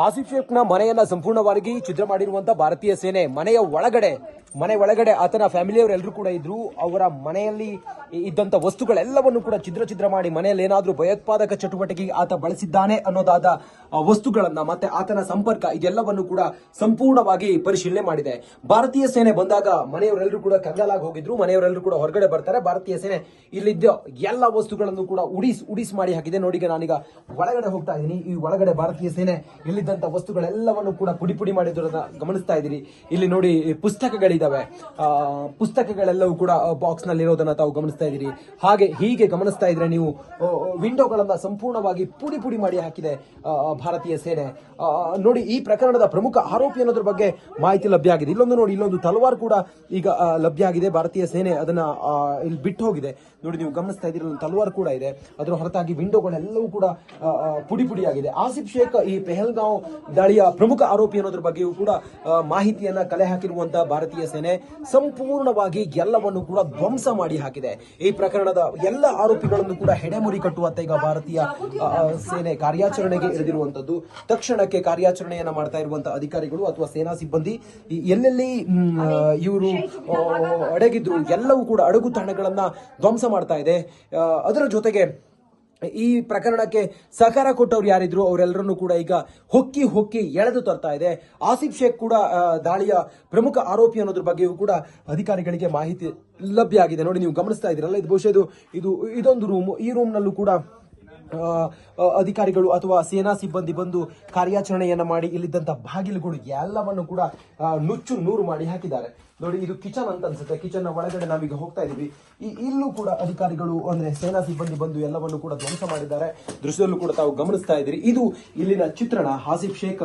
ಆಸಿಫ್ ಶೇಖ್ನ ಮನೆಯನ್ನ ಸಂಪೂರ್ಣವಾಗಿ ಛಿದ್ರ ಮಾಡಿರುವಂತಹ ಭಾರತೀಯ ಸೇನೆ ಮನೆ ಒಳಗಡೆ ಆತನ ಫ್ಯಾಮಿಲಿಯವರೆಲ್ಲರೂ ಕೂಡ ಇದ್ರು. ಅವರ ಮನೆಯಲ್ಲಿ ಇದ್ದಂತ ವಸ್ತುಗಳೆಲ್ಲವನ್ನು ಕೂಡ ಛಿದ್ರ ಮಾಡಿ ಮನೆಯಲ್ಲಿ ಏನಾದ್ರೂ ಭಯೋತ್ಪಾದಕ ಚಟುವಟಿಕೆಗೆ ಆತ ಬಳಸಿದ್ದಾನೆ ಅನ್ನೋದಾದ ವಸ್ತುಗಳನ್ನ ಮತ್ತೆ ಆತನ ಸಂಪರ್ಕ ಇದೆಲ್ಲವನ್ನು ಕೂಡ ಸಂಪೂರ್ಣವಾಗಿ ಪರಿಶೀಲನೆ ಮಾಡಿದೆ. ಭಾರತೀಯ ಸೇನೆ ಬಂದಾಗ ಮನೆಯವರೆಲ್ಲರೂ ಕೂಡ ಕಂಗಾಲಾಗಿ ಹೋಗಿದ್ರು. ಮನೆಯವರೆಲ್ಲರೂ ಕೂಡ ಹೊರಗಡೆ ಬರ್ತಾರೆ. ಭಾರತೀಯ ಸೇನೆ ಇಲ್ಲಿದ್ದ ಎಲ್ಲ ವಸ್ತುಗಳನ್ನು ಕೂಡ ಉಡಿಸ್ ಮಾಡಿ ಹಾಕಿದೆ. ನೋಡಿ, ನಾನೀಗ ಒಳಗಡೆ ಹೋಗ್ತಾ ಇದ್ದೀನಿ. ಈ ಒಳಗಡೆ ಭಾರತೀಯ ಸೇನೆ ಇಲ್ಲಿದ್ದಂತ ವಸ್ತುಗಳೆಲ್ಲವನ್ನು ಕೂಡ ಪುಡಿ ಮಾಡಿದ್ರನ್ನ ಗಮನಿಸ್ತಾ ಇದ್ದೀರಿ. ಇಲ್ಲಿ ನೋಡಿ, ಪುಸ್ತಕಗಳಿದಾವೆ. ಪುಸ್ತಕಗಳೆಲ್ಲವೂ ಕೂಡ ಬಾಕ್ಸ್ ನಲ್ಲಿ ಇರೋದನ್ನ ತಾವು ಗಮನಿಸ್ತಾ ಇದ್ದೀರಿ. ಹೀಗೆ ಗಮನಿಸ್ತಾ ಇದ್ರೆ ನೀವು ವಿಂಡೋಗಳನ್ನ ಸಂಪೂರ್ಣವಾಗಿ ಪುಡಿ ಮಾಡಿ ಹಾಕಿದೆ ಭಾರತೀಯ ಸೇನೆ. ನೋಡಿ, ಈ ಪ್ರಕರಣದ ಪ್ರಮುಖ ಆರೋಪಿ ಅನ್ನೋದ್ರ ಬಗ್ಗೆ ಮಾಹಿತಿ ಲಭ್ಯ ಆಗಿದೆ. ಇಲ್ಲೊಂದು ತಲವಾರ್ ಕೂಡ ಈಗ ಲಭ್ಯ ಆಗಿದೆ. ಭಾರತೀಯ ಸೇನೆ ಅದನ್ನ ಇಲ್ಲಿ ಬಿಟ್ಟು ಹೋಗಿದೆ. ನೋಡಿ, ನೀವು ಗಮನಿಸ್ತಾ ಇದ್ದೀರಿ, ತಲವಾರ್ ಕೂಡ ಇದೆ. ಅದರ ಹೊರತಾಗಿ ವಿಂಡೋಗಳೆಲ್ಲವೂ ಕೂಡ ಪುಡಿ ಆಗಿದೆ. ಆಸಿಫ್ ಶೇಖ್ ಈ ಪೆಹಲ್ಗಾಂವ್ ದಾಳಿಯ ಪ್ರಮುಖ ಆರೋಪಿ ಅನ್ನೋದ್ರ ಬಗ್ಗೆಯೂ ಕೂಡ ಮಾಹಿತಿಯನ್ನ ಕಲೆ ಹಾಕಿರುವಂತಹ ಭಾರತೀಯ ಸೇನೆ ಸಂಪೂರ್ಣವಾಗಿ ಎಲ್ಲವನ್ನು ಕೂಡ ಧ್ವಂಸ ಮಾಡಿ ಹಾಕಿದೆ. ಈ ಪ್ರಕರಣದ ಎಲ್ಲ ಆರೋಪಿಗಳನ್ನು ಕೂಡ ಹೆಡೆಮುರಿ ಕಟ್ಟುವಂತ ಈಗ ಭಾರತೀಯ ಸೇನೆ ಕಾರ್ಯಾಚರಣೆಗೆ ಇಳಿದಿರುವಂತದ್ದು. ತಕ್ಷಣಕ್ಕೆ ಕಾರ್ಯಾಚರಣೆಯನ್ನ ಮಾಡ್ತಾ ಇರುವಂತಹ ಅಧಿಕಾರಿಗಳು ಅಥವಾ ಸೇನಾ ಸಿಬ್ಬಂದಿ ಎಲ್ಲೆಲ್ಲಿ ಇವರು ಅಡಗಿದ್ರು ಎಲ್ಲವೂ ಕೂಡ ಅಡಗು ತಾಣಗಳನ್ನ ಧ್ವಂಸ ಮಾಡ್ತಾ ಇದೆ. ಅದರ ಜೊತೆಗೆ ಈ ಪ್ರಕರಣಕ್ಕೆ ಸಹಕಾರ ಕೊಟ್ಟವ್ರು ಯಾರಿದ್ರು ಅವರೆಲ್ಲರನ್ನು ಕೂಡ ಈಗ ಹೊಕ್ಕಿ ಎಳೆದು ತರ್ತಾ ಇದೆ. ಆಸಿಫ್ ಶೇಖ್ ಕೂಡ ದಾಳಿಯ ಪ್ರಮುಖ ಆರೋಪಿ ಅನ್ನೋದ್ರ ಬಗ್ಗೆಯೂ ಕೂಡ ಅಧಿಕಾರಿಗಳಿಗೆ ಮಾಹಿತಿ ಲಭ್ಯ ಆಗಿದೆ. ನೋಡಿ, ನೀವು ಗಮನಿಸ್ತಾ ಇದ್ದೀರಲ್ಲ, ಇದು ಬಹುಶಃ ಇದೊಂದು ರೂಮ್. ಈ ರೂಮ್ ನಲ್ಲೂ ಕೂಡ ಅಧಿಕಾರಿಗಳು ಅಥವಾ ಸೇನಾ ಸಿಬ್ಬಂದಿ ಬಂದು ಕಾರ್ಯಾಚರಣೆಯನ್ನ ಮಾಡಿ ಇಲ್ಲಿದ್ದಂತ ಬಾಗಿಲುಗಳು ಎಲ್ಲವನ್ನು ಕೂಡ ನುಚ್ಚು ನೂರು ಮಾಡಿ ಹಾಕಿದ್ದಾರೆ. ನೋಡಿ, ಇದು ಕಿಚನ್ ಅಂತ ಅನ್ಸುತ್ತೆ. ಕಿಚನ್ ನ ಒಳಗಡೆ ನಾವೀಗ ಹೋಗ್ತಾ ಇದೀವಿ. ಇಲ್ಲೂ ಕೂಡ ಅಧಿಕಾರಿಗಳು ಅಂದ್ರೆ ಸೇನಾ ಸಿಬ್ಬಂದಿ ಬಂದು ಎಲ್ಲವನ್ನು ಕೂಡ ಧ್ವಂಸ ಮಾಡಿದ್ದಾರೆ. ದೃಶ್ಯದಲ್ಲೂ ಕೂಡ ತಾವು ಗಮನಿಸ್ತಾ ಇದ್ದೀರಿ. ಇದು ಇಲ್ಲಿನ ಚಿತ್ರಣ. ಆಸಿಫ್ ಶೇಖ್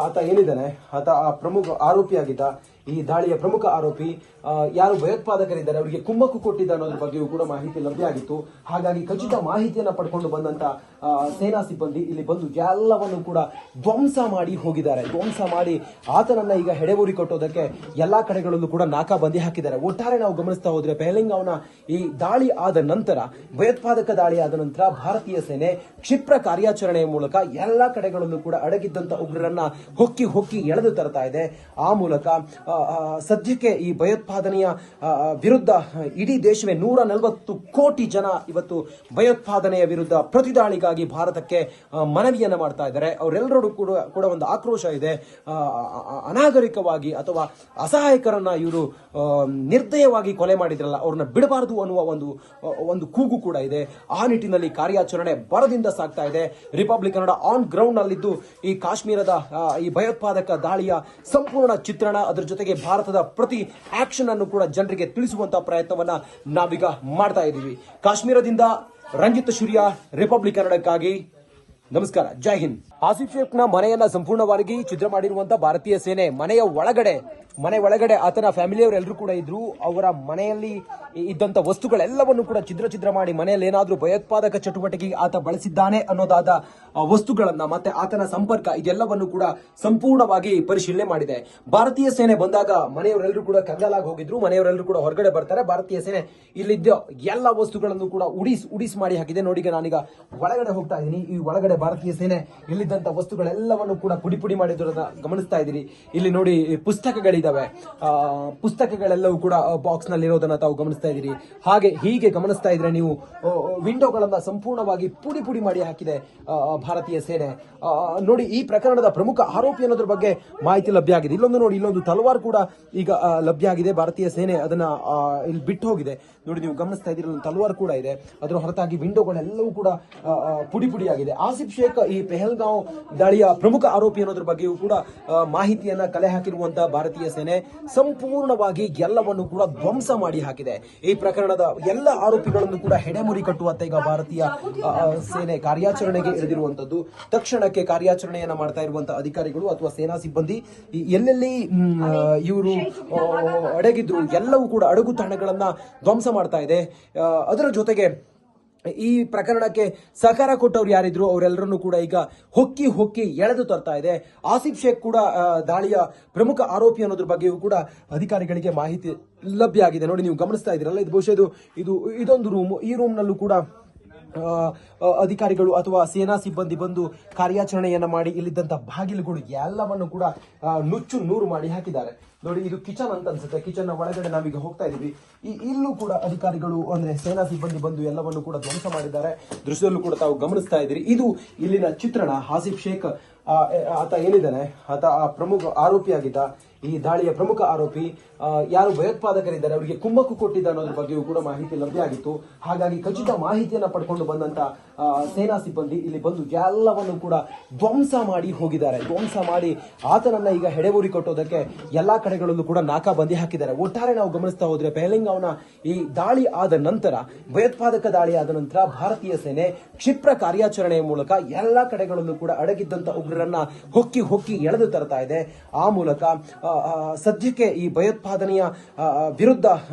ಆತ ಏನಿದ್ದಾನೆ, ಆತ ಪ್ರಮುಖ ಆರೋಪಿಯಾಗಿದ್ದ. ಈ ದಾಳಿಯ ಪ್ರಮುಖ ಆರೋಪಿ ಯಾರು ಭಯೋತ್ಪಾದಕರಿದ್ದಾರೆ ಅವರಿಗೆ ಕುಮ್ಮಕ್ಕು ಕೊಟ್ಟಿದ್ದ ಅನ್ನೋದ್ರ ಬಗ್ಗೆಯೂ ಕೂಡ ಮಾಹಿತಿ ಲಭ್ಯ ಆಗಿತ್ತು. ಹಾಗಾಗಿ ಖಚಿತ ಮಾಹಿತಿಯನ್ನ ಪಡ್ಕೊಂಡು ಬಂದಂತ ಸೇನಾ ಸಿಬ್ಬಂದಿ ಇಲ್ಲಿ ಬಂದು ಎಲ್ಲವನ್ನು ಕೂಡ ಧ್ವಂಸ ಮಾಡಿ ಹೋಗಿದ್ದಾರೆ. ಧ್ವಂಸ ಮಾಡಿ ಆತನನ್ನ ಈಗ ಹೆಡೆಮುರಿ ಕಟ್ಟೋದಕ್ಕೆ ಎಲ್ಲಾ ಕಡೆಗಳಲ್ಲೂ ಕೂಡ ನಾಕಾಬಂದಿ ಹಾಕಿದ್ದಾರೆ. ಒಟ್ಟಾರೆ ನಾವು ಗಮನಿಸ್ತಾ ಹೋದ್ರೆ ಪೆಹಲ್ಗಾಂವ್ನ ಈ ದಾಳಿ ಆದ ನಂತರ, ಭಯೋತ್ಪಾದಕ ದಾಳಿ ಆದ ನಂತರ ಭಾರತೀಯ ಸೇನೆ ಕ್ಷಿಪ್ರ ಕಾರ್ಯಾಚರಣೆಯ ಮೂಲಕ ಎಲ್ಲಾ ಕಡೆಗಳಲ್ಲೂ ಕೂಡ ಅಡಗಿದ್ದಂತ ಉಗ್ರರನ್ನ ಹೊಕ್ಕಿ ಎಳೆದು ತರ್ತಾ ಇದೆ. ಆ ಮೂಲಕ ಸದ್ಯಕ್ಕೆ ಈ ಭಯೋತ್ಪಾದನೆಯ ವಿರುದ್ಧ ಇಡೀ ದೇಶವೇ 140 ಕೋಟಿ ಜನ ಇವತ್ತು ಭಯೋತ್ಪಾದನೆಯ ವಿರುದ್ಧ ಪ್ರತಿದಾಳಿಗಾಗಿ ಭಾರತಕ್ಕೆ ಮನವಿಯನ್ನ ಮಾಡ್ತಾ ಇದ್ದಾರೆ. ಅವರೆಲ್ಲರೂ ಕೂಡ ಒಂದು ಆಕ್ರೋಶ ಇದೆ. ಅನಾಗರಿಕವಾಗಿ ಅಥವಾ ಅಸಹಾಯಕರನ್ನ ಇವರು ನಿರ್ದಯವಾಗಿ ಕೊಲೆ ಮಾಡಿದ್ರಲ್ಲ, ಅವ್ರನ್ನ ಬಿಡಬಾರದು ಅನ್ನುವ ಒಂದು ಕೂಗು ಕೂಡ ಇದೆ. ಆ ನಿಟ್ಟಿನಲ್ಲಿ ಕಾರ್ಯಾಚರಣೆ ಬರದಿಂದ ಸಾಗ್ತಾ ಇದೆ. ರಿಪಬ್ಲಿಕ್ ಕನ್ನಡ ಆನ್ ಗ್ರೌಂಡ್ ನಲ್ಲಿದ್ದು ಈ ಕಾಶ್ಮೀರದ ಈ ಭಯೋತ್ಪಾದಕ ದಾಳಿಯ ಸಂಪೂರ್ಣ ಚಿತ್ರಣ, ಅದರ ಜೊತೆಗೆ ಭಾರತದ ಪ್ರತಿ ಆಕ್ಷನ್ ಅನ್ನು ಕೂಡ ಜನರಿಗೆ ತಿಳಿಸುವಂತಹ ಪ್ರಯತ್ನವನ್ನ ನಾವೀಗ ಮಾಡ್ತಾ ಇದ್ದೀವಿ. ಕಾಶ್ಮೀರದಿಂದ ರಂಜಿತ್ ಶುರಿಯಾ, ರಿಪಬ್ಲಿಕ್ ಕನ್ನಡಕ್ಕಾಗಿ ನಮಸ್ಕಾರ, ಜೈ ಹಿಂದ್. ಆಸಿಫ್ ಶೇಖ್ನ ಮನೆಯನ್ನ ಸಂಪೂರ್ಣವಾಗಿ ಛಿದ್ರ ಮಾಡಿರುವಂತಹ ಭಾರತೀಯ ಸೇನೆ ಮನೆ ಒಳಗಡೆ ಆತನ ಫ್ಯಾಮಿಲಿಯವರೆಲ್ಲರೂ ಕೂಡ ಇದ್ರು. ಅವರ ಮನೆಯಲ್ಲಿ ಇದ್ದಂತ ವಸ್ತುಗಳೆಲ್ಲವನ್ನು ಕೂಡ ಛಿದ್ರ ಮಾಡಿ ಮನೆಯಲ್ಲಿ ಏನಾದ್ರೂ ಭಯೋತ್ಪಾದಕ ಚಟುವಟಿಕೆಗೆ ಆತ ಬಳಸಿದ್ದಾನೆ ಅನ್ನೋದಾದ ವಸ್ತುಗಳನ್ನ ಮತ್ತೆ ಆತನ ಸಂಪರ್ಕ ಇದೆಲ್ಲವನ್ನು ಕೂಡ ಸಂಪೂರ್ಣವಾಗಿ ಪರಿಶೀಲನೆ ಮಾಡಿದೆ. ಭಾರತೀಯ ಸೇನೆ ಬಂದಾಗ ಮನೆಯವರೆಲ್ಲರೂ ಕೂಡ ಕಂಗಾಲಾಗಿ ಹೋಗಿದ್ರು. ಮನೆಯವರೆಲ್ಲರೂ ಕೂಡ ಹೊರಗಡೆ ಬರ್ತಾರೆ. ಭಾರತೀಯ ಸೇನೆ ಇಲ್ಲಿದ್ದ ಎಲ್ಲ ವಸ್ತುಗಳನ್ನು ಕೂಡ ಉಡಿಸ್ ಮಾಡಿ ಹಾಕಿದೆ. ನೋಡಿ, ನಾನೀಗ ಒಳಗಡೆ ಹೋಗ್ತಾ ಇದ್ದೀನಿ. ಈ ಒಳಗಡೆ ಭಾರತೀಯ ಸೇನೆ ಇಲ್ಲಿದ್ದಂತ ವಸ್ತುಗಳೆಲ್ಲವನ್ನು ಕೂಡ ಪುಡಿ ಮಾಡಿದ್ರನ್ನ ಗಮನಿಸ್ತಾ ಇದ್ದೀರಿ. ಇಲ್ಲಿ ನೋಡಿ, ಪುಸ್ತಕಗಳಿದಾವೆ. ಪುಸ್ತಕಗಳೆಲ್ಲವೂ ಕೂಡ ಬಾಕ್ಸ್ ನಲ್ಲಿ ಇರೋದನ್ನ ತಾವು ಗಮನಿಸ್ತಾ ಇದ್ದೀರಿ. ಹೀಗೆ ಗಮನಿಸ್ತಾ ಇದ್ರೆ ನೀವು ವಿಂಡೋಗಳನ್ನ ಸಂಪೂರ್ಣವಾಗಿ ಪುಡಿ ಮಾಡಿ ಹಾಕಿದೆ ಭಾರತೀಯ ಸೇನೆ. ನೋಡಿ, ಈ ಪ್ರಕರಣದ ಪ್ರಮುಖ ಆರೋಪಿ ಅನ್ನೋದ್ರ ಬಗ್ಗೆ ಮಾಹಿತಿ ಲಭ್ಯ ಆಗಿದೆ. ಇಲ್ಲೊಂದು ತಲವಾರ್ ಕೂಡ ಈಗ ಲಭ್ಯ ಆಗಿದೆ. ಭಾರತೀಯ ಸೇನೆ ಅದನ್ನ ಇಲ್ಲಿ ಬಿಟ್ಟು ಹೋಗಿದೆ. ನೋಡಿ, ನೀವು ಗಮನಿಸ್ತಾ ಇದ್ದೀರಿ, ತಲವಾರ್ ಕೂಡ ಇದೆ. ಅದರ ಹೊರತಾಗಿ ವಿಂಡೋಗಳೆಲ್ಲವೂ ಕೂಡ ಪುಡಿ ಆಗಿದೆ. ಆಸಿಫ್ ಶೇಖ್ ಈ ಪೆಹಲ್ಗಾಂವ್ ದಾಳಿಯ ಪ್ರಮುಖ ಆರೋಪಿ ಅನ್ನೋದ್ರ ಬಗ್ಗೆಯೂ ಕೂಡ ಮಾಹಿತಿಯನ್ನ ಕಲೆ ಹಾಕಿರುವಂತಹ ಭಾರತೀಯ ಸೇನೆ ಸಂಪೂರ್ಣವಾಗಿ ಎಲ್ಲವನ್ನು ಕೂಡ ಧ್ವಂಸ ಮಾಡಿ ಹಾಕಿದೆ. ಈ ಪ್ರಕರಣದ ಎಲ್ಲ ಆರೋಪಿಗಳನ್ನು ಕೂಡ ಹೆಡೆಮುರಿ ಕಟ್ಟುವಂತ ಈಗ ಭಾರತೀಯ ಸೇನೆ ಕಾರ್ಯಾಚರಣೆಗೆ ಇಳಿದಿರುವಂತದ್ದು. ತಕ್ಷಣಕ್ಕೆ ಕಾರ್ಯಾಚರಣೆಯನ್ನ ಮಾಡ್ತಾ ಇರುವಂತಹ ಅಧಿಕಾರಿಗಳು ಅಥವಾ ಸೇನಾ ಸಿಬ್ಬಂದಿ ಎಲ್ಲೆಲ್ಲಿ ಇವರು ಅಡಗಿದ್ರು ಎಲ್ಲವೂ ಕೂಡ ಅಡಗು ತಾಣಗಳನ್ನ ಧ್ವಂಸ ಮಾಡ್ತಾ ಇದೆ. ಅದರ ಜೊತೆಗೆ ಈ ಪ್ರಕರಣಕ್ಕೆ ಸಹಕಾರ ಕೊಟ್ಟವ್ರು ಯಾರಿದ್ರು ಅವರೆಲ್ಲರನ್ನು ಕೂಡ ಈಗ ಹೊಕ್ಕಿ ಎಳೆದು ತರ್ತಾ ಇದೆ. ಆಸಿಫ್ ಶೇಖ್ ಕೂಡ ದಾಳಿಯ ಪ್ರಮುಖ ಆರೋಪಿ ಅನ್ನೋದ್ರ ಬಗ್ಗೆಯೂ ಕೂಡ ಅಧಿಕಾರಿಗಳಿಗೆ ಮಾಹಿತಿ ಲಭ್ಯ ಆಗಿದೆ. ನೋಡಿ, ನೀವು ಗಮನಿಸ್ತಾ ಇದ್ದೀರಲ್ಲ, ಇದು ಬಹುಶಃ ಇದೊಂದು ರೂಮ್. ಈ ರೂಮ್ ನಲ್ಲೂ ಕೂಡ ಅಧಿಕಾರಿಗಳು ಅಥವಾ ಸೇನಾ ಸಿಬ್ಬಂದಿ ಬಂದು ಕಾರ್ಯಾಚರಣೆಯನ್ನ ಮಾಡಿ ಇಲ್ಲಿದ್ದಂತ ಬಾಗಿಲುಗಳು ಎಲ್ಲವನ್ನು ಕೂಡ ನುಚ್ಚು ನೂರು ಮಾಡಿ ಹಾಕಿದ್ದಾರೆ. ನೋಡಿ, ಇದು ಕಿಚನ್ ಅಂತ ಅನ್ಸುತ್ತೆ. ಕಿಚನ್ ಒಳಗಡೆ ನಾವೀಗ ಹೋಗ್ತಾ ಇದೀವಿ. ಇಲ್ಲೂ ಕೂಡ ಅಧಿಕಾರಿಗಳು ಅಂದ್ರೆ ಸೇನಾ ಸಿಬ್ಬಂದಿ ಬಂದು ಎಲ್ಲವನ್ನು ಕೂಡ ಧ್ವಂಸ ಮಾಡಿದ್ದಾರೆ. ದೃಶ್ಯದಲ್ಲೂ ಕೂಡ ತಾವು ಗಮನಿಸ್ತಾ ಇದ್ದೀರಿ. ಇದು ಇಲ್ಲಿನ ಚಿತ್ರಣ. ಆಸಿಫ್ ಶೇಖ್ ಆತ ಏನಿದ್ದಾನೆ, ಆತ ಪ್ರಮುಖ ಆರೋಪಿಯಾಗಿದ್ದ. ಈ ದಾಳಿಯ ಪ್ರಮುಖ ಆರೋಪಿ ಯಾರು ಭಯೋತ್ಪಾದಕರಿದ್ದಾರೆ ಅವರಿಗೆ ಕುಮ್ಮಕ್ಕು ಕೊಟ್ಟಿದ್ದ ಅನ್ನೋದ್ರ ಬಗ್ಗೆಯೂ ಕೂಡ ಮಾಹಿತಿ ಲಭ್ಯ ಆಗಿತ್ತು. ಹಾಗಾಗಿ ಖಚಿತ ಮಾಹಿತಿಯನ್ನ ಪಡ್ಕೊಂಡು ಬಂದಂತ ಸೇನಾ ಸಿಬ್ಬಂದಿ ಇಲ್ಲಿ ಬಂದು ಎಲ್ಲವನ್ನು ಕೂಡ ಧ್ವಂಸ ಮಾಡಿ ಹೋಗಿದ್ದಾರೆ. ಧ್ವಂಸ ಮಾಡಿ ಆತನನ್ನ ಈಗ ಹೆಡೆಬೂರಿ ಕಟ್ಟೋದಕ್ಕೆ ಎಲ್ಲಾ ಕಡೆಗಳಲ್ಲೂ ಕೂಡ ನಾಕಾಬಂದಿ ಹಾಕಿದ್ದಾರೆ. ಒಟ್ಟಾರೆ ನಾವು ಗಮನಿಸ್ತಾ ಹೋದ್ರೆ ಪೆಹಲ್ಗಾಂವ್ನ ಈ ದಾಳಿ ಆದ ನಂತರ, ಭಯೋತ್ಪಾದಕ ದಾಳಿ ಆದ ನಂತರ ಭಾರತೀಯ ಸೇನೆ ಕ್ಷಿಪ್ರ ಕಾರ್ಯಾಚರಣೆಯ ಮೂಲಕ ಎಲ್ಲಾ ಕಡೆಗಳಲ್ಲೂ ಕೂಡ ಅಡಗಿದ್ದಂತ ಉಗ್ರರನ್ನ ಹೊಕ್ಕಿ ಹೊಕ್ಕಿ ಎಳೆದು ತರ್ತಾ ಇದೆ. ಆ ಮೂಲಕ ಸದ್ಯಕ್ಕೆ ಈ ಭಯೋತ್ಪಾದನೆಯ ವಿರುದ್ಧ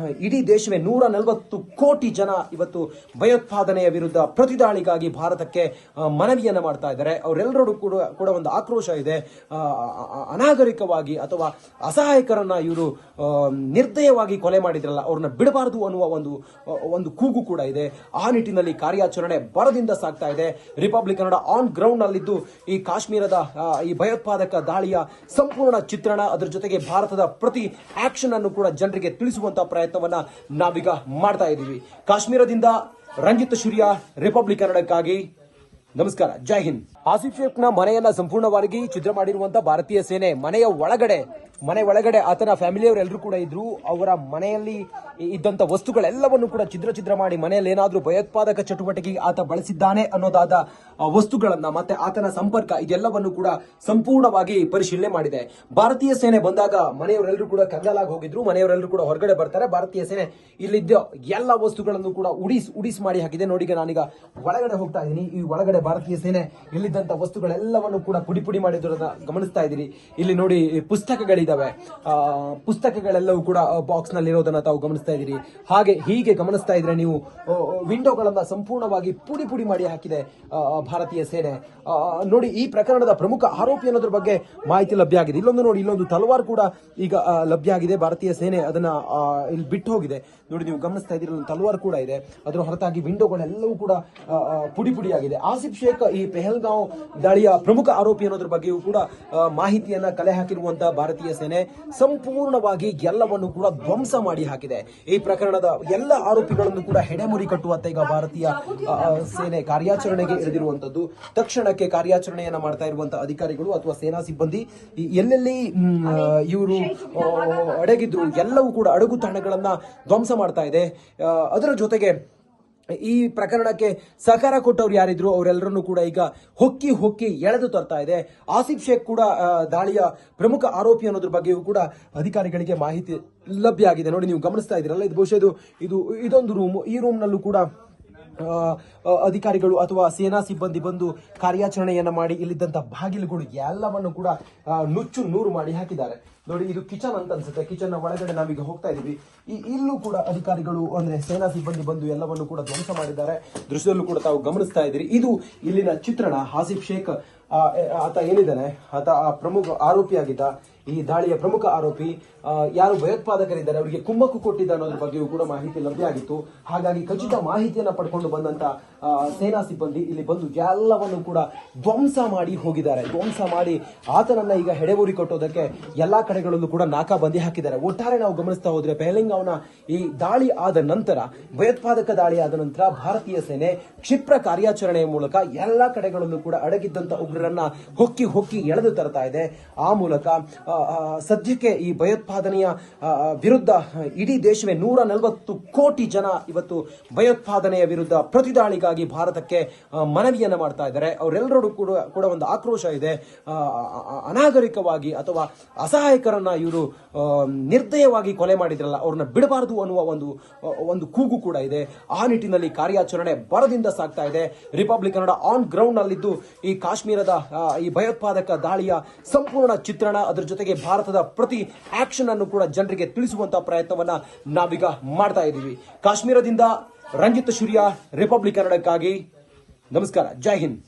ಇಡೀ ದೇಶವೇ 140 ಕೋಟಿ ಜನ ಇವತ್ತು ಭಯೋತ್ಪಾದನೆಯ ವಿರುದ್ಧ ಪ್ರತಿದಾಳಿಗಾಗಿ ಭಾರತಕ್ಕೆ ಮನವಿಯನ್ನ ಮಾಡ್ತಾ ಇದ್ದಾರೆ. ಅವರೆಲ್ಲರೂ ಕೂಡ ಒಂದು ಆಕ್ರೋಶ ಇದೆ. ಅನಾಗರಿಕವಾಗಿ ಅಥವಾ ಅಸಹಾಯಕರನ್ನ ಇವರು ನಿರ್ದಯವಾಗಿ ಕೊಲೆ ಮಾಡಿದ್ರಲ್ಲ, ಅವ್ರನ್ನ ಬಿಡಬಾರದು ಅನ್ನುವ ಒಂದು ಕೂಗು ಕೂಡ ಇದೆ. ಆ ನಿಟ್ಟಿನಲ್ಲಿ ಕಾರ್ಯಾಚರಣೆ ಬರದಿಂದ ಸಾಗ್ತಾ ಇದೆ. ರಿಪಬ್ಲಿಕ್ ಕನ್ನಡ ಆನ್ ಗ್ರೌಂಡ್ ನಲ್ಲಿದ್ದು ಈ ಕಾಶ್ಮೀರದ ಈ ಭಯೋತ್ಪಾದಕ ದಾಳಿಯ ಸಂಪೂರ್ಣ ಚಿತ್ರಣ, ಅದರ ಜೊತೆಗೆ ಭಾರತದ ಪ್ರತಿ ಆಕ್ಷನ್ ಅನ್ನು ಕೂಡ ಜನರಿಗೆ ತಿಳಿಸುವಂತಹ ಪ್ರಯತ್ನವನ್ನ ನಾವೀಗ ಮಾಡ್ತಾ ಇದ್ದೀವಿ. ಕಾಶ್ಮೀರದಿಂದ ರಂಜಿತ್ ಶುರಿಯಾ, ರಿಪಬ್ಲಿಕ್ ಕನ್ನಡಕ್ಕಾಗಿ ನಮಸ್ಕಾರ, ಜೈ ಹಿಂದ್. ಆಸಿಫ್ ಶೇಖ್ನ ಮನೆಯನ್ನ ಸಂಪೂರ್ಣವಾಗಿ ಛಿದ್ರ ಮಾಡಿರುವಂತಹ ಭಾರತೀಯ ಸೇನೆ ಮನೆ ಒಳಗಡೆ ಆತನ ಫ್ಯಾಮಿಲಿಯವರೆಲ್ಲರೂ ಕೂಡ ಇದ್ರು. ಅವರ ಮನೆಯಲ್ಲಿ ಇದ್ದಂತ ವಸ್ತುಗಳೆಲ್ಲವನ್ನು ಕೂಡ ಛಿದ್ರ ಮಾಡಿ ಮನೆಯಲ್ಲಿ ಏನಾದ್ರೂ ಭಯೋತ್ಪಾದಕ ಚಟುವಟಿಕೆಗೆ ಆತ ಬಳಸಿದ್ದಾನೆ ಅನ್ನೋದಾದ ವಸ್ತುಗಳನ್ನ ಮತ್ತೆ ಆತನ ಸಂಪರ್ಕ ಇದೆಲ್ಲವನ್ನು ಕೂಡ ಸಂಪೂರ್ಣವಾಗಿ ಪರಿಶೀಲನೆ ಮಾಡಿದೆ. ಭಾರತೀಯ ಸೇನೆ ಬಂದಾಗ ಮನೆಯವರೆಲ್ಲರೂ ಕೂಡ ಕಂಗಾಲಾಗಿ ಹೋಗಿದ್ರು. ಮನೆಯವರೆಲ್ಲರೂ ಕೂಡ ಹೊರಗಡೆ ಬರ್ತಾರೆ. ಭಾರತೀಯ ಸೇನೆ ಇಲ್ಲಿದ್ದ ಎಲ್ಲ ವಸ್ತುಗಳನ್ನು ಕೂಡ ಉಡಿಸ್ ಮಾಡಿ ಹಾಕಿದೆ. ನೋಡಿ, ನಾನೀಗ ಒಳಗಡೆ ಹೋಗ್ತಾ ಇದ್ದೀನಿ. ಈ ಒಳಗಡೆ ಭಾರತೀಯ ಸೇನೆ ಇಲ್ಲಿದ್ದಂತ ವಸ್ತುಗಳೆಲ್ಲವನ್ನು ಕೂಡ ಪುಡಿ ಮಾಡಿದ್ರನ್ನ ಗಮನಿಸ್ತಾ ಇದ್ದೀರಿ. ಇಲ್ಲಿ ನೋಡಿ, ಪುಸ್ತಕಗಳಿದ್ದಾವೆ. ಪುಸ್ತಕಗಳೆಲ್ಲವೂ ಕೂಡ ಬಾಕ್ಸ್ ನಲ್ಲಿ ಇರೋದನ್ನ ತಾವು ಗಮನಿಸ್ತಾ ಇದ್ದೀರಿ. ಹೀಗೆ ಗಮನಿಸ್ತಾ ಇದ್ರೆ ನೀವು ವಿಂಡೋಗಳನ್ನ ಸಂಪೂರ್ಣವಾಗಿ ಪುಡಿ ಮಾಡಿ ಹಾಕಿದೆ ಭಾರತೀಯ ಸೇನೆ. ನೋಡಿ, ಈ ಪ್ರಕರಣದ ಪ್ರಮುಖ ಆರೋಪಿ ಅನ್ನೋದ್ರ ಬಗ್ಗೆ ಮಾಹಿತಿ ಲಭ್ಯ ಆಗಿದೆ. ಇಲ್ಲೊಂದು ತಲವಾರ್ ಕೂಡ ಈಗ ಲಭ್ಯ ಆಗಿದೆ. ಭಾರತೀಯ ಸೇನೆ ಅದನ್ನ ಇಲ್ಲಿ ಬಿಟ್ಟು ಹೋಗಿದೆ. ನೋಡಿ, ನೀವು ಗಮನಿಸ್ತಾ ಇದ್ದೀರಿ, ಒಂದು ತಲವಾರ್ ಕೂಡ ಇದೆ. ಅದರ ಹೊರತಾಗಿ ವಿಂಡೋಗಳೆಲ್ಲವೂ ಕೂಡ ಪುಡಿ ಆಗಿದೆ. ಆಸಿಫ್ ಶೇಖ್ ಈ ಪೆಹಲ್ಗಾಂವ್ ದಾಳಿಯ ಪ್ರಮುಖ ಆರೋಪಿ ಅನ್ನೋದ್ರ ಬಗ್ಗೆಯೂ ಕೂಡ ಮಾಹಿತಿಯನ್ನ ಕಲೆ ಹಾಕಿರುವಂತಹ ಭಾರತೀಯ ಸೇನೆ ಸಂಪೂರ್ಣವಾಗಿ ಎಲ್ಲವನ್ನು ಕೂಡ ಧ್ವಂಸ ಮಾಡಿ ಹಾಕಿದೆ. ಈ ಪ್ರಕರಣದ ಎಲ್ಲ ಆರೋಪಿಗಳನ್ನು ಕೂಡ ಹೆಡೆಮುರಿ ಕಟ್ಟುವಂತ ಈಗ ಭಾರತೀಯ ಸೇನೆ ಕಾರ್ಯಾಚರಣೆಗೆ ಇಳಿದಿರುವಂತದ್ದು. ತಕ್ಷಣಕ್ಕೆ ಕಾರ್ಯಾಚರಣೆಯನ್ನ ಮಾಡ್ತಾ ಇರುವಂತಹ ಅಧಿಕಾರಿಗಳು ಅಥವಾ ಸೇನಾ ಸಿಬ್ಬಂದಿ ಎಲ್ಲೆಲ್ಲಿ ಇವರು ಅಡಗಿದ್ರು ಎಲ್ಲವೂ ಕೂಡ ಅಡಗು ತಾಣಗಳನ್ನ ಧ್ವಂಸ ಮಾಡ್ತಾ ಇದೆ. ಅದರ ಜೊತೆಗೆ ಈ ಪ್ರಕರಣಕ್ಕೆ ಸಹಕಾರ ಕೊಟ್ಟವ್ರು ಯಾರಿದ್ರು ಅವರೆಲ್ಲರನ್ನು ಕೂಡ ಈಗ ಹೊಕ್ಕಿ ಎಳೆದು ತರ್ತಾ ಇದೆ. ಆಸಿಫ್ ಶೇಖ್ ಕೂಡ ದಾಳಿಯ ಪ್ರಮುಖ ಆರೋಪಿ ಅನ್ನೋದ್ರ ಬಗ್ಗೆಯೂ ಕೂಡ ಅಧಿಕಾರಿಗಳಿಗೆ ಮಾಹಿತಿ ಲಭ್ಯ ಆಗಿದೆ. ನೋಡಿ, ನೀವು ಗಮನಿಸ್ತಾ ಇದ್ದೀರಲ್ಲ, ಇದು ಬಹುಶಃ ಇದೊಂದು ರೂಮ್. ಈ ರೂಮ್ ನಲ್ಲೂ ಕೂಡ ಅಧಿಕಾರಿಗಳು ಅಥವಾ ಸೇನಾ ಸಿಬ್ಬಂದಿ ಬಂದು ಕಾರ್ಯಾಚರಣೆಯನ್ನ ಮಾಡಿ ಇಲ್ಲಿದ್ದಂತ ಬಾಗಿಲುಗಳು ಎಲ್ಲವನ್ನು ಕೂಡ ನುಚ್ಚು ನೂರು ಮಾಡಿ ಹಾಕಿದ್ದಾರೆ. ನೋಡಿ, ಇದು ಕಿಚನ್ ಅಂತ ಅನ್ಸುತ್ತೆ. ಕಿಚನ್ ಒಳಗಡೆ ನಾವೀಗ ಹೋಗ್ತಾ ಇದೀವಿ. ಇಲ್ಲೂ ಕೂಡ ಅಧಿಕಾರಿಗಳು ಅಂದ್ರೆ ಸೇನಾ ಸಿಬ್ಬಂದಿ ಬಂದು ಎಲ್ಲವನ್ನು ಕೂಡ ಧ್ವಂಸ ಮಾಡಿದ್ದಾರೆ. ದೃಶ್ಯದಲ್ಲೂ ಕೂಡ ತಾವು ಗಮನಿಸ್ತಾ ಇದ್ದೀರಿ. ಇದು ಇಲ್ಲಿನ ಚಿತ್ರಣ. ಆಸಿಫ್ ಶೇಖ್ ಆತ ಏನಿದ್ದಾನೆ, ಆತ ಪ್ರಮುಖ ಆರೋಪಿಯಾಗಿದ್ದ. ಈ ದಾಳಿಯ ಪ್ರಮುಖ ಆರೋಪಿ ಯಾರು ಭಯೋತ್ಪಾದಕರಿದ್ದಾರೆ ಅವರಿಗೆ ಕುಮ್ಮಕ್ಕು ಕೊಟ್ಟಿದ್ದ ಅನ್ನೋದ್ರ ಬಗ್ಗೆಯೂ ಕೂಡ ಮಾಹಿತಿ ಲಭ್ಯ ಆಗಿತ್ತು. ಹಾಗಾಗಿ ಖಚಿತ ಮಾಹಿತಿಯನ್ನ ಪಡ್ಕೊಂಡು ಬಂದಂತ ಸೇನಾ ಸಿಬ್ಬಂದಿ ಇಲ್ಲಿ ಬಂದು ಎಲ್ಲವನ್ನು ಕೂಡ ಧ್ವಂಸ ಮಾಡಿ ಹೋಗಿದ್ದಾರೆ. ಧ್ವಂಸ ಮಾಡಿ ಆತನನ್ನ ಈಗ ಹೆಡೆಬೂರಿ ಕಟ್ಟೋದಕ್ಕೆ ಎಲ್ಲಾ ಕಡೆಗಳಲ್ಲೂ ಕೂಡ ನಾಕಾಬಂದಿ ಹಾಕಿದ್ದಾರೆ. ಒಟ್ಟಾರೆ ನಾವು ಗಮನಿಸ್ತಾ ಹೋದ್ರೆ ಪೆಹಲ್ಗಾಂವ್ನ ಈ ದಾಳಿ ಆದ ನಂತರ, ಭಯೋತ್ಪಾದಕ ದಾಳಿ ಆದ ನಂತರ ಭಾರತೀಯ ಸೇನೆ ಕ್ಷಿಪ್ರ ಕಾರ್ಯಾಚರಣೆಯ ಮೂಲಕ ಎಲ್ಲಾ ಕಡೆಗಳಲ್ಲೂ ಕೂಡ ಅಡಗಿದ್ದಂತ ಉಗ್ರರನ್ನ ಹೊಕ್ಕಿ ಎಳೆದು ತರ್ತಾ ಇದೆ. ಆ ಮೂಲಕ ಸದ್ಯಕ್ಕೆ ಈ ಭಯೋತ್ಪಾದನೆಯ ವಿರುದ್ಧ ಇಡೀ ದೇಶವೇ 140 ಕೋಟಿ ಜನ ಇವತ್ತು ಭಯೋತ್ಪಾದನೆಯ ವಿರುದ್ಧ ಪ್ರತಿದಾಳಿಗಾಗಿ ಭಾರತಕ್ಕೆ ಮನವಿಯನ್ನ ಮಾಡ್ತಾ ಇದ್ದಾರೆ. ಅವರೆಲ್ಲರೂ ಕೂಡ ಒಂದು ಆಕ್ರೋಶ ಇದೆ. ಅನಾಗರಿಕವಾಗಿ ಅಥವಾ ಅಸಹಾಯಕರನ್ನ ಇವರು ನಿರ್ದಯವಾಗಿ ಕೊಲೆ ಮಾಡಿದ್ರಲ್ಲ, ಅವ್ರನ್ನ ಬಿಡಬಾರದು ಅನ್ನುವ ಒಂದು ಕೂಗು ಕೂಡ ಇದೆ. ಆ ನಿಟ್ಟಿನಲ್ಲಿ ಕಾರ್ಯಾಚರಣೆ ಬರದಿಂದ ಸಾಗ್ತಾ ಇದೆ. ರಿಪಬ್ಲಿಕ್ ಕನ್ನಡ ಆನ್ ಗ್ರೌಂಡ್ ನಲ್ಲಿದ್ದು ಈ ಕಾಶ್ಮೀರದ ಈ ಭಯೋತ್ಪಾದಕ ದಾಳಿಯ ಸಂಪೂರ್ಣ ಚಿತ್ರಣ, ಅದರ ಜೊತೆಗೆ ಭಾರತದ ಪ್ರತಿ ಆಕ್ಷನ್ ಅನ್ನು ಕೂಡ ಜನರಿಗೆ ತಿಳಿಸುವಂತಹ ಪ್ರಯತ್ನವನ್ನ ನಾವೀಗ ಮಾಡ್ತಾ ಇದ್ದೀವಿ. ಕಾಶ್ಮೀರದಿಂದ ರಂಜಿತ್ ಶುರಿಯಾ, ರಿಪಬ್ಲಿಕ್ ಕನ್ನಡಕ್ಕಾಗಿ ನಮಸ್ಕಾರ, ಜೈ ಹಿಂದ್.